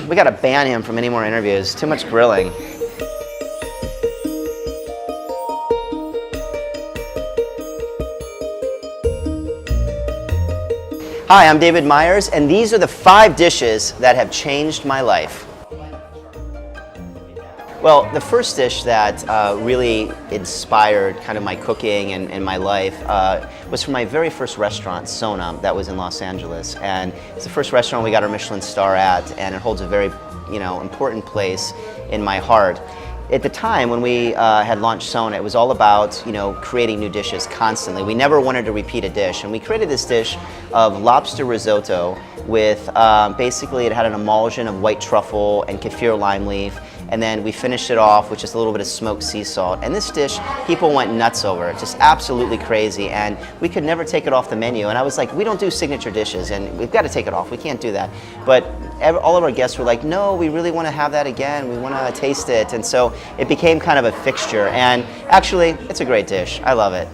We gotta ban him from any more interviews. Too much grilling. Hi, I'm David Myers, and these are the 5 dishes that have changed my life. Well, the first dish that really inspired kind of my cooking and my life was from my very first restaurant, Sona, that was in Los Angeles. And it's the first restaurant we got our Michelin star at, and it holds a very, important place in my heart. At the time when we had launched Sona, it was all about creating new dishes constantly. We never wanted to repeat a dish, and we created this dish of lobster risotto with basically it had an emulsion of white truffle and kaffir lime leaf, and then we finished it off with just a little bit of smoked sea salt. And this dish, people went nuts over it, just absolutely crazy, and we could never take it off the menu. And I was like, we don't do signature dishes, and we've got to take it off. We can't do that. But all of our guests were like, no, we really want to have that again. We want to taste it. And so it became kind of a fixture. And actually, it's a great dish. I love it.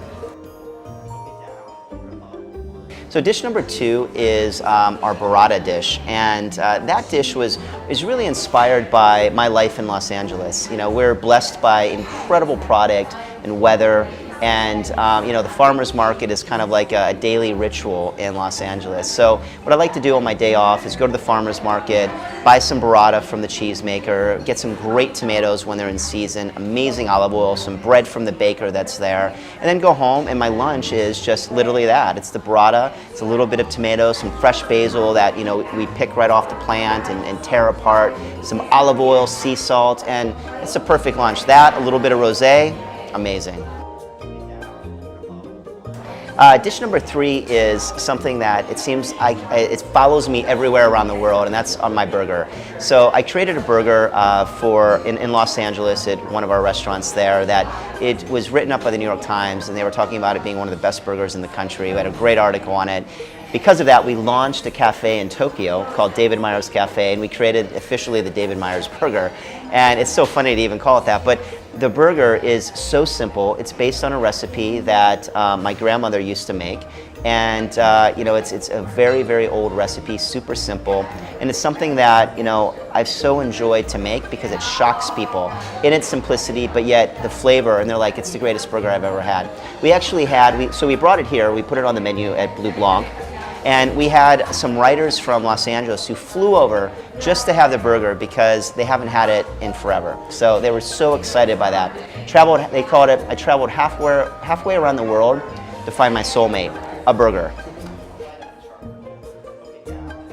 So dish number 2 is our Burrata dish, and that dish is really inspired by my life in Los Angeles. We're blessed by incredible product and weather, and the farmers market is kind of like a daily ritual in Los Angeles. So what I like to do on my day off is go to the farmers market, buy some burrata from the cheesemaker, get some great tomatoes when they're in season, amazing olive oil, some bread from the baker that's there, and then go home, and my lunch is just literally that. It's the burrata, it's a little bit of tomatoes, some fresh basil that we pick right off the plant and tear apart, some olive oil, sea salt, and it's a perfect lunch. That, a little bit of rosé, amazing. Dish number 3 is something that it seems it follows me everywhere around the world, and that's on my burger. So I created a burger in Los Angeles at one of our restaurants there that it was written up by the New York Times, and they were talking about it being one of the best burgers in the country. We had a great article on it. Because of that, we launched a cafe in Tokyo called David Myers Cafe, and we created officially the David Myers Burger. And it's so funny to even call it that, but the burger is so simple. It's based on a recipe that my grandmother used to make, and it's a very, very old recipe, super simple, and it's something that I've so enjoyed to make because it shocks people in its simplicity, but yet the flavor, and they're like, it's the greatest burger I've ever had. We actually had, so we brought it here, we put it on the menu at Bleu Blanc. And we had some writers from Los Angeles who flew over just to have the burger because they haven't had it in forever. So they were so excited by that. They called it, I traveled halfway around the world to find my soulmate, a burger.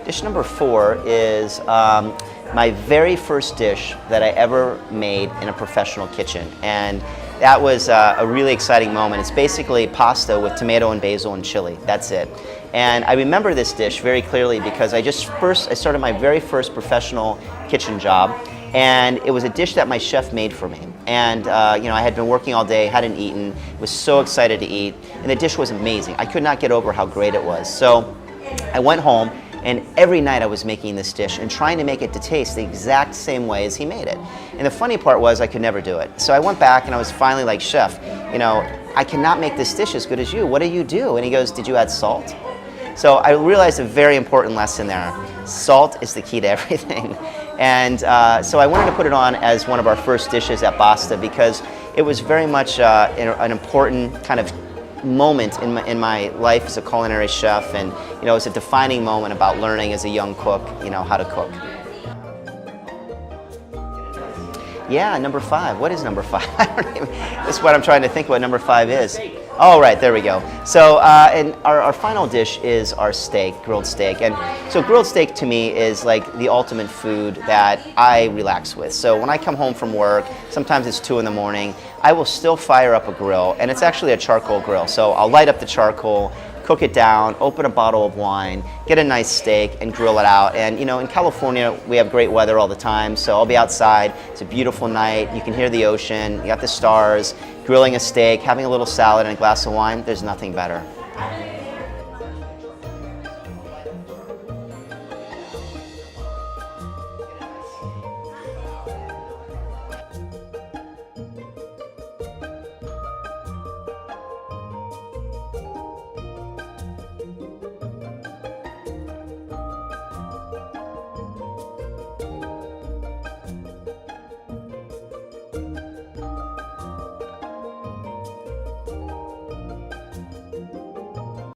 Dish number 4 is my very first dish that I ever made in a professional kitchen. And that was a really exciting moment. It's basically pasta with tomato and basil and chili. That's it. And I remember this dish very clearly because I started my very first professional kitchen job, and it was a dish that my chef made for me. And I had been working all day, hadn't eaten, was so excited to eat, and the dish was amazing. I could not get over how great it was. So I went home, and every night I was making this dish and trying to make it to taste the exact same way as he made it. And the funny part was I could never do it. So I went back and I was finally like, Chef, I cannot make this dish as good as you. What do you do? And he goes, did you add salt? So I realized a very important lesson there. Salt is the key to everything. And so I wanted to put it on as one of our first dishes at Basta because it was very much an important kind of moment in my life as a culinary chef, and it was a defining moment about learning as a young cook, how to cook. Yeah, number 5. What is number 5? That's what I'm trying to think what number 5 is. Oh, right, there we go. So, and our final dish is our steak, grilled steak. And so grilled steak to me is like the ultimate food that I relax with. So when I come home from work, sometimes it's 2 in the morning, I will still fire up a grill, and it's actually a charcoal grill. So I'll light up the charcoal, cook it down, open a bottle of wine, get a nice steak, and grill it out. And in California, we have great weather all the time, so I'll be outside. It's a beautiful night. You can hear the ocean. You got the stars. Grilling a steak, having a little salad and a glass of wine. There's nothing better.